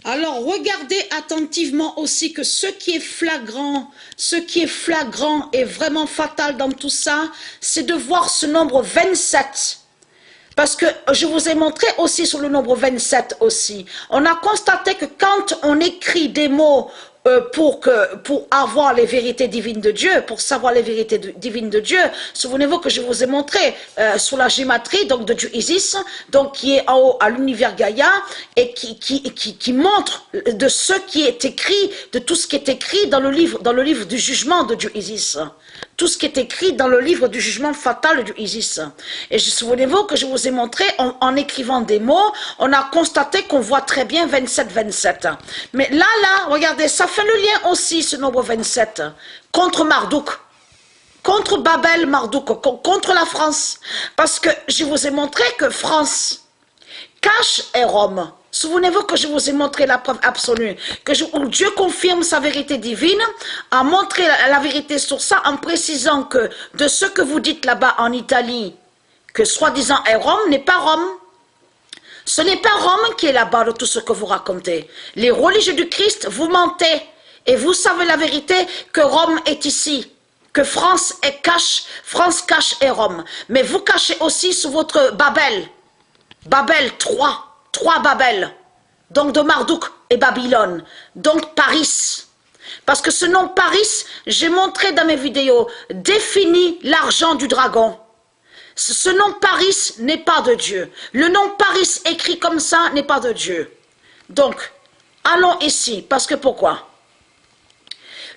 Alors, regardez attentivement aussi que ce qui est flagrant et vraiment fatal dans tout ça, c'est de voir ce nombre 27. Parce que je vous ai montré aussi sur le nombre 27 aussi. On a constaté que quand on écrit des mots pour avoir les vérités divines de Dieu, pour savoir les vérités divines de Dieu, souvenez-vous que je vous ai montré sur la gématrie donc de Dieu Isis, donc qui est en haut à l'univers Gaïa et qui montre de ce qui est écrit, de tout ce qui est écrit dans le livre du jugement de Dieu Isis. Tout ce qui est écrit dans le livre du jugement fatal du Isis. Et souvenez-vous que je vous ai montré, en écrivant des mots, on a constaté qu'on voit très bien 27. Mais là, regardez, ça fait le lien aussi, ce nombre 27, contre Marduk, contre Babel, Marduk, contre la France. Parce que je vous ai montré que France cache et Rome. Souvenez-vous que je vous ai montré la preuve absolue, où Dieu confirme sa vérité divine, a montré la vérité sur ça en précisant que de ce que vous dites là-bas en Italie, que soi-disant est Rome, n'est pas Rome. Ce n'est pas Rome qui est là-bas de tout ce que vous racontez. Les religieux du Christ, vous mentez. Et vous savez la vérité que Rome est ici, que France cache et Rome. Mais vous cachez aussi sous votre Babel. Babel, trois Babel, donc de Marduk et Babylone, donc Paris. Parce que ce nom Paris, j'ai montré dans mes vidéos, définit l'argent du dragon. Ce nom Paris n'est pas de Dieu. Le nom Paris écrit comme ça n'est pas de Dieu. Donc, allons ici, parce que pourquoi?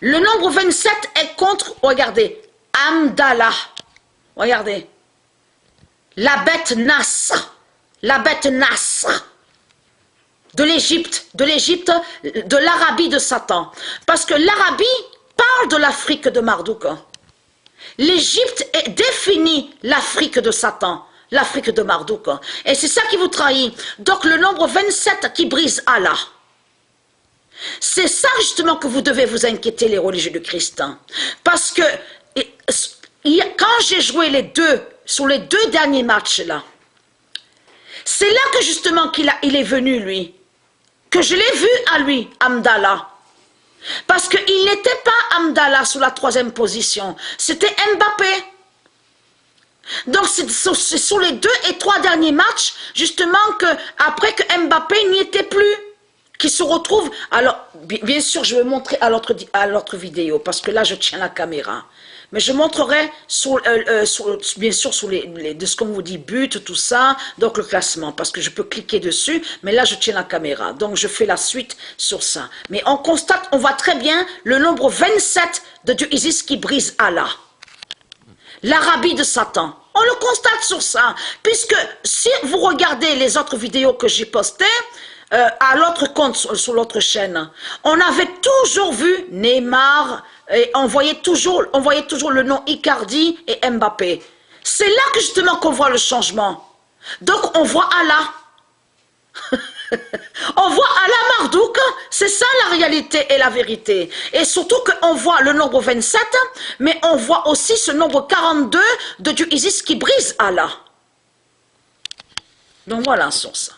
Le nombre 27 est contre, regardez, Amdallah. Regardez, la bête Nasr. La bête Nasr de l'Égypte, de l'Arabie de Satan. Parce que l'Arabie parle de l'Afrique de Marduk. L'Égypte définit l'Afrique de Satan, l'Afrique de Marduk. Et c'est ça qui vous trahit. Donc le nombre 27 qui brise Allah. C'est ça justement que vous devez vous inquiéter, les religieux du Christ. Parce que quand j'ai joué sur les deux derniers matchs là, c'est là que justement il est venu, lui. Que je l'ai vu à lui, Amdallah. Parce qu'il n'était pas Amdallah sous la 3e position. C'était Mbappé. Donc c'est sur les 2 et 3 derniers matchs, justement, après que Mbappé n'y était plus. Qui se retrouve. Alors, bien sûr, je vais montrer à l'autre vidéo, parce que là, je tiens la caméra. Mais je montrerai, bien sûr, de ce qu'on vous dit, but, tout ça, donc le classement, parce que je peux cliquer dessus, mais là, je tiens la caméra. Donc, je fais la suite sur ça. Mais on constate, on voit très bien le nombre 27 de Dieu Isis qui brise Allah. L'Arabie de Satan. On le constate sur ça. Puisque si vous regardez les autres vidéos que j'ai postées, à l'autre compte sur l'autre chaîne, on avait toujours vu Neymar et on voyait toujours le nom Icardi et Mbappé. C'est là que justement qu'on voit le changement. Donc on voit Allah. On voit Allah Marduk, c'est ça la réalité et la vérité. Et surtout qu'on voit le nombre 27, mais on voit aussi ce nombre 42 de Dieu Isis qui brise Allah. Donc voilà sur ça.